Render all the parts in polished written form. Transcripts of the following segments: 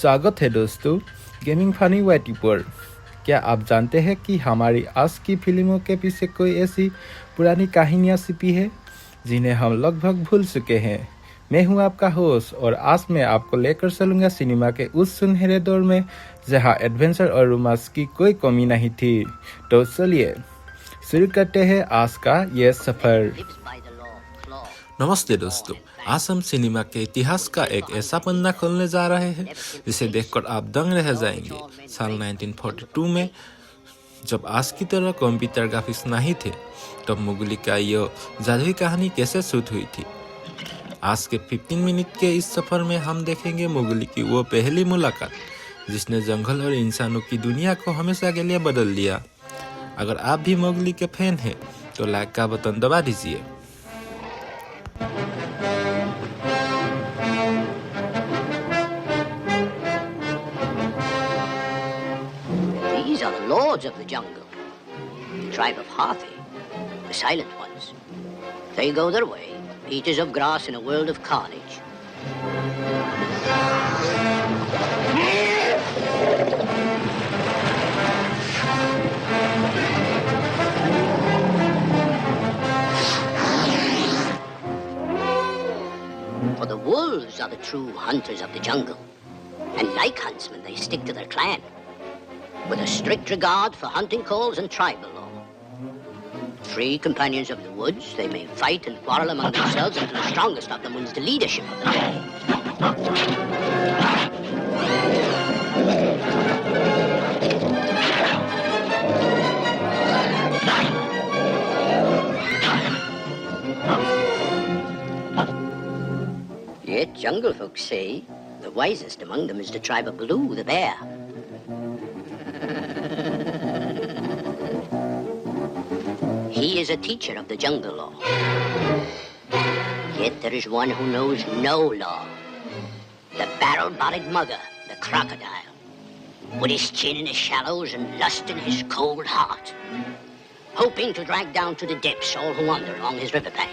स्वागत है दोस्तों गेमिंग फनी वाइटी पर। क्या आप जानते हैं कि हमारी आज की फिल्मों के पीछे कोई ऐसी पुरानी कहानियाँ छिपी है जिन्हें हम लगभग भूल चुके हैं। मैं हूं आपका होस्ट और आज मैं आपको लेकर चलूंगा सिनेमा के उस सुनहरे दौर में जहां एडवेंचर और रोमांस की कोई कमी नहीं थी। तो चलिए शुरू करते हैं आज का ये सफर। नमस्ते दोस्तों, आज हम सिनेमा के इतिहास का एक ऐसा पन्ना खोलने जा रहे हैं जिसे देखकर आप दंग रह जाएंगे। साल 1942 में जब आज की तरह कंप्यूटर ग्राफिक्स नहीं थे, तब मोगली का यह जादुई कहानी कैसे शूट हुई थी। आज के 15 मिनट के इस सफर में हम देखेंगे मोगली की वो पहली मुलाकात जिसने जंगल और इंसानों की दुनिया को हमेशा के लिए बदल दिया। अगर आप भी मोगली के फैन हैं तो लाइक का बटन दबा दीजिए। These are the lords of the jungle, the tribe of Hathi, the silent ones. They go their way, eaters of grass in a world of carnage. For the wolves are the true hunters of the jungle, and like huntsmen they stick to their clan, with a strict regard for hunting calls and tribal law. Free companions of the woods, they may fight and quarrel among themselves until the strongest of them wins the leadership of the clan. Yet jungle folks say the wisest among them is the tribe of Baloo, the bear. He is a teacher of the jungle law. Yet there is one who knows no law. The barrel-bodied mugger, the crocodile, with his chin in the shallows and lust in his cold heart, hoping to drag down to the depths all who wander along his riverbank.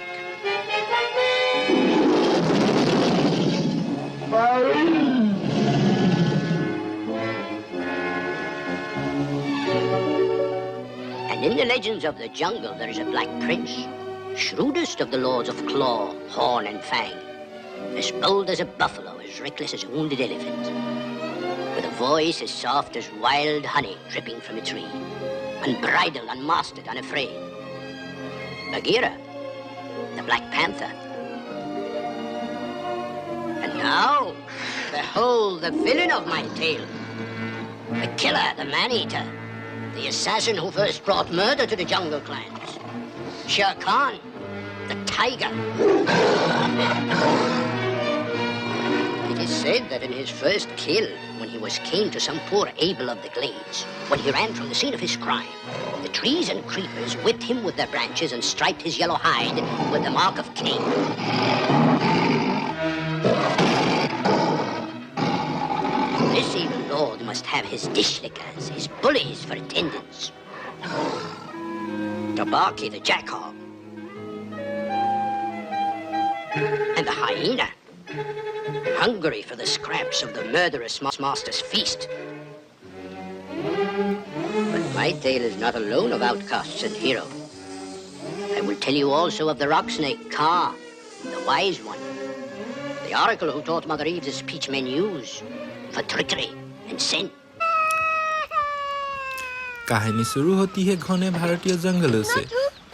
And in the legends of the jungle, there is a black prince, shrewdest of the lords of claw, horn, and fang, as bold as a buffalo, as reckless as a wounded elephant, with a voice as soft as wild honey dripping from a tree, unbridled, unmastered, unafraid. Bagheera, the Black Panther. And now, behold the villain of my tale, the killer, the man-eater, the assassin who first brought murder to the jungle clans, Shere Khan, the tiger. It is said that in his first kill, when he was keen to some poor Abel of the glades, when he ran from the scene of his crime, the trees and creepers whipped him with their branches and striped his yellow hide with the mark of Cain. This evil lord must have his dish-lickers, his bullies for attendants. Tabaki the jackhawk, and the hyena, hungry for the scraps of the murderous master's feast. But my tale is not alone of outcasts and heroes. I will tell you also of the rock snake Ka, the wise one, the oracle who taught Mother Eve the speech men use for trickery and sin. कहानी शुरू होती है घने भारतीय जंगलों से।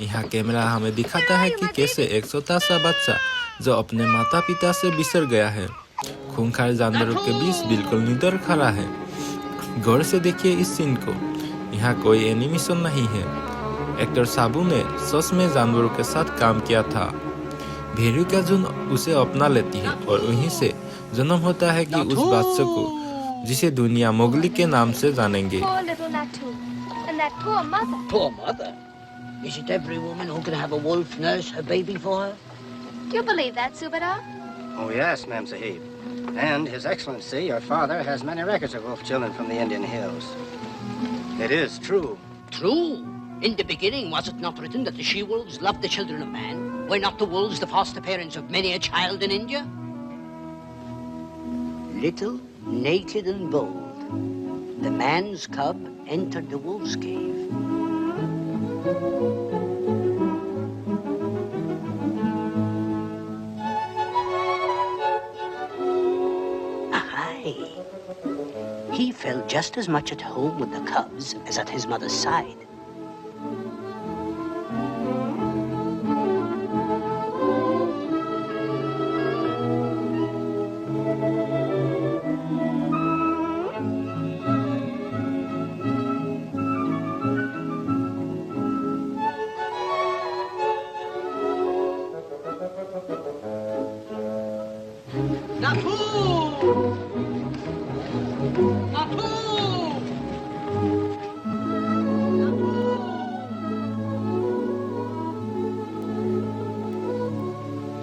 यहाँ camera हमें दिखाता है कि कैसे एक छोटा सा बच्चा जो अपने माता पिता से बिछड़ गया है, खूंखार जानवरों के बीच बिल्कुल निडर खड़ा है। गौर से देखिए इस सीन को, यहाँ कोई एनिमेशन नहीं है। एक्टर साबू ने सच में जानवरों के साथ काम किया था। भेड़ियों का झुंड उसे अपना लेती है और वहीं से जन्म होता है कि उस बच्चे को जिसे दुनिया मोगली के नाम से जानेंगे। And that poor mother. Poor mother? Is it every woman who can have a wolf nurse her baby for her? Do you believe that, Subadar? Oh, yes, Ma'am Sahib. And His Excellency, your father, has many records of wolf children from the Indian hills. It is true. True. In the beginning, was it not written that the she-wolves loved the children of man? Were not the wolves the foster parents of many a child in India? Little Naked and bold, the man's cub entered the wolf's cave. Aye. He felt just as much at home with the cubs as at his mother's side.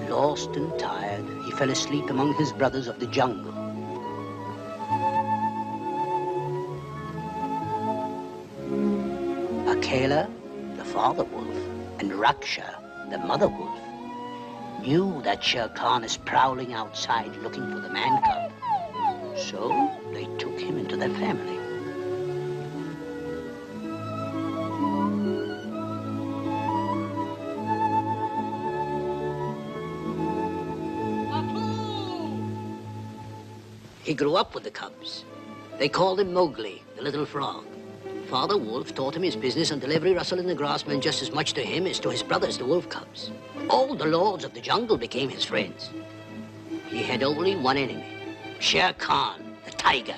Lost and tired, he fell asleep among his brothers of the jungle. Akela, the father wolf, and Raksha, the mother wolf, knew that Shere Khan is prowling outside looking for the man cub. So they took him into their family. He grew up with the cubs. They called him Mowgli, the little frog. Father Wolf taught him his business, and every rustle in the grass meant just as much to him as to his brothers, the wolf cubs. All the lords of the jungle became his friends. He had only one enemy, Shere Khan, the tiger.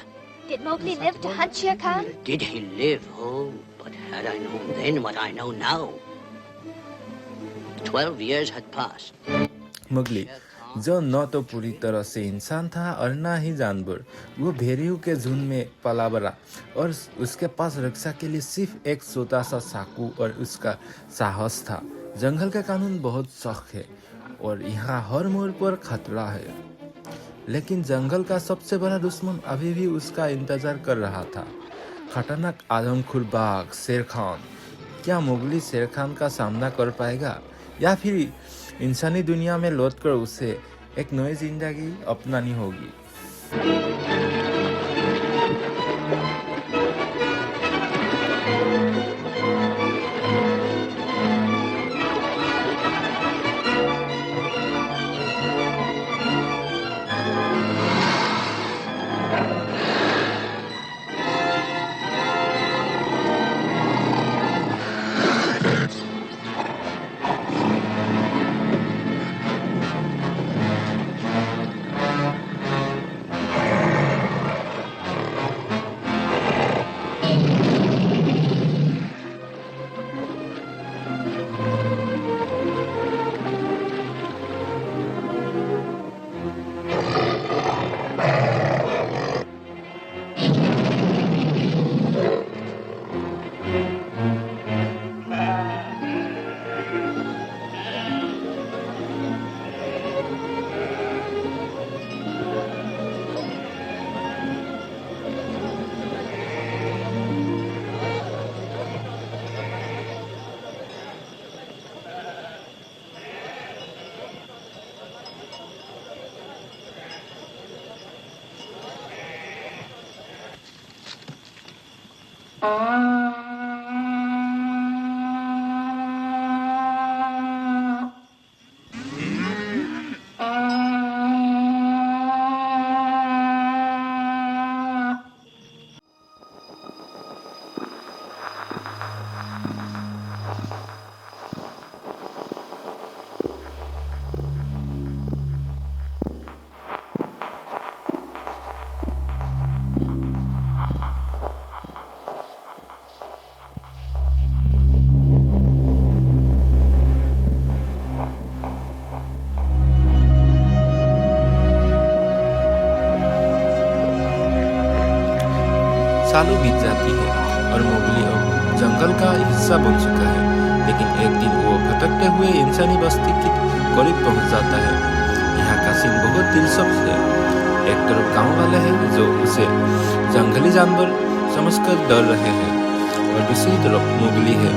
Did Mowgli live to hunt Shere Khan? Did he live? Oh, but had I known then what I know now. 12 years had passed. मुगली, जो न तो पूरी तरह से इंसान था और न ही जानवर, वो भेड़ियों के झुंड में पला बड़ा और उसके पास रक्षा के लिए सिर्फ एक छोटा सा चाकू और उसका साहस था। जंगल का कानून बहुत सख्त है और यहाँ हर मोड़ पर खतरा है, लेकिन जंगल का सबसे बड़ा दुश्मन अभी भी उसका इंतजार कर रहा था, खतरनाक आदमखोर बाघ शेर खान। क्या मुगली शेर खान का सामना कर पाएगा या फिर इंसानी दुनिया में लौटकर उसे एक नई जिंदगी अपनानी होगी? सालों बीत जाती है और मोगली अब जंगल का हिस्सा बन चुका है, लेकिन एक दिन वो भटकते हुए इंसानी बस्ती के करीब पहुंच जाता है। यहाँ का सीन बहुत दिलचस्प है। एक तरफ गांव वाले हैं जो उसे जंगली जानवर समझकर डर रहे हैं और दूसरी तरफ मोगली है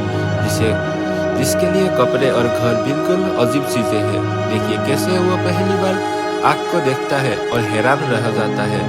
जिसके लिए कपड़े और घर बिल्कुल अजीब चीजें हैं। देखिए कैसे वो पहली बार आग को देखता है और हैरान रह जाता है।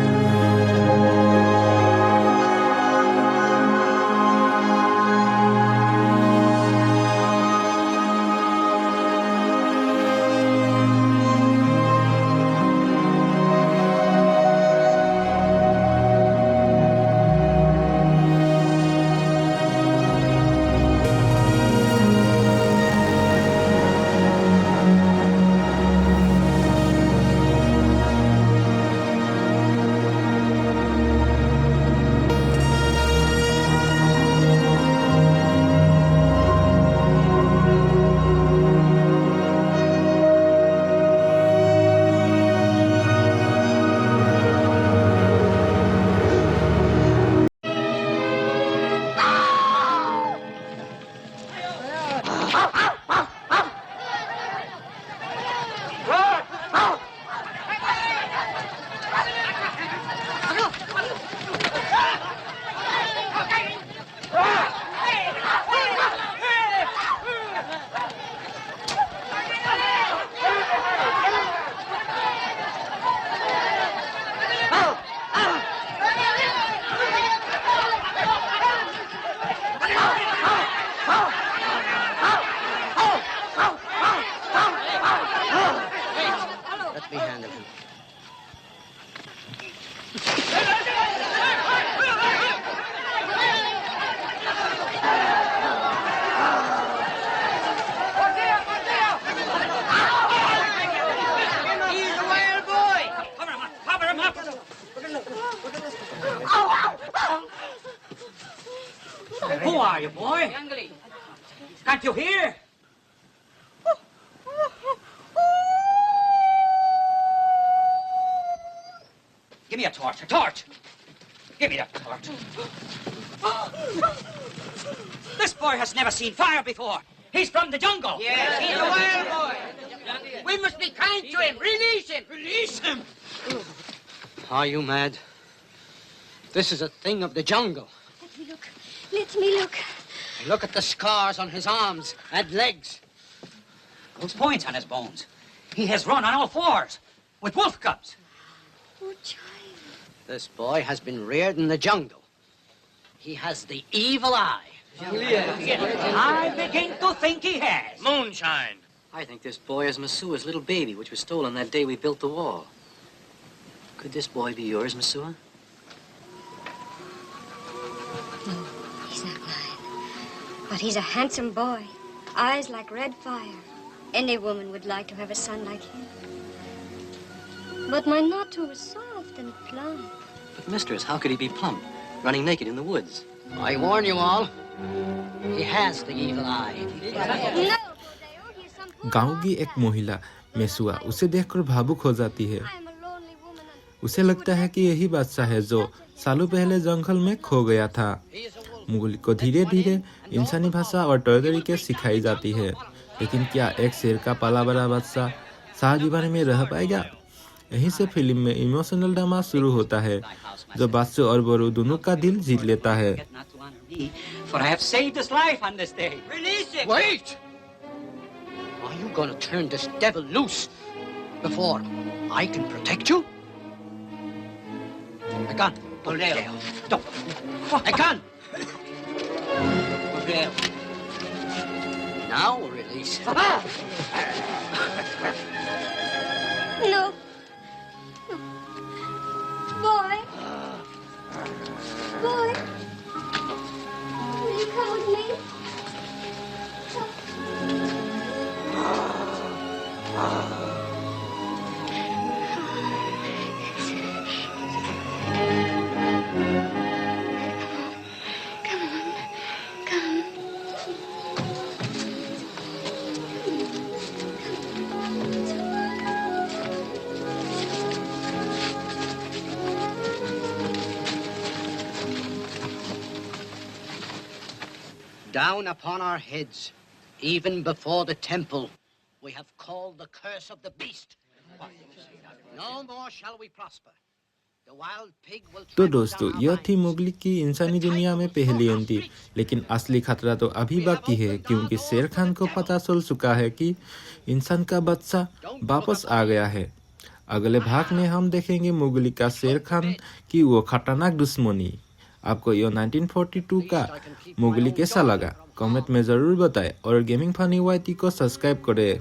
Who are you, boy? Can't you hear? Give me a torch, a torch. Give me that torch. This boy has never seen fire before. He's from the jungle. Yes, he's a wild boy. We must be kind to him. Release him. Release him. Are you mad? This is a thing of the jungle. Let me look. Let me look. Look at the scars on his arms and legs. Those points on his bones. He has run on all fours with wolf cubs. Oh, child. This boy has been reared in the jungle. He has the evil eye. I begin to think he has. Moonshine. I think this boy is Masua's little baby, which was stolen that day we built the wall. Could this boy be yours, Masua? No, he's not mine. But he's a handsome boy. Eyes like red fire. Any woman would like to have a son like him. But my Natu is soft and plump. But, mistress, how could he be plump, running naked in the woods? I warn you all, he has the evil eye. No, Bodeo, he is some poor गांव की एक महिला मेसुआ उसे देखकर भावुक हो जाती है। I am a lonely woman and उसे लगता है कि यही बादशाह है जो सालों पहले जंगल में खो गया था। मुगली को धीरे धीरे इंसानी भाषा और तौर तरीके सिखाई जाती है, लेकिन क्या एक शेर का पाला बड़ा बादशाह शाह दीवानी में रह पाएगा? यहीं से फिल्म में इमोशनल ड्रामा शुरू होता है, जो बादशाह और बोरू दोनों का दिल जीत लेता है। For I have saved his life on this day. Release him. Wait! Are you going to turn this devil loose before I can protect you? A gun. Bodeo. Don't. A gun. Bodeo. Now release him. No. Boy. Boy. Will you come with me? Come on. Come. Down upon our heads, even before the temple, we have called the curse of the beast. No more shall we prosper. The wild pig will तो trample दोस्तों, down our यह थी vines. मुगली की इंसानी दुनिया में पहली entry, लेकिन असली खतरा तो अभी बाकी है, क्योंकि शेर खान को पता चल चुका है कि इंसान का बच्चा वापस आ गया है। अगले भाग में हम देखेंगे मुगली का शेर खान की वो खतरनाक दुश्मनी। आपको यह 1942 का मुगली कैसा लगा? कमेंट में जरूर बताएं और गेमिंग फनी वाईटी को सब्सक्राइब करें।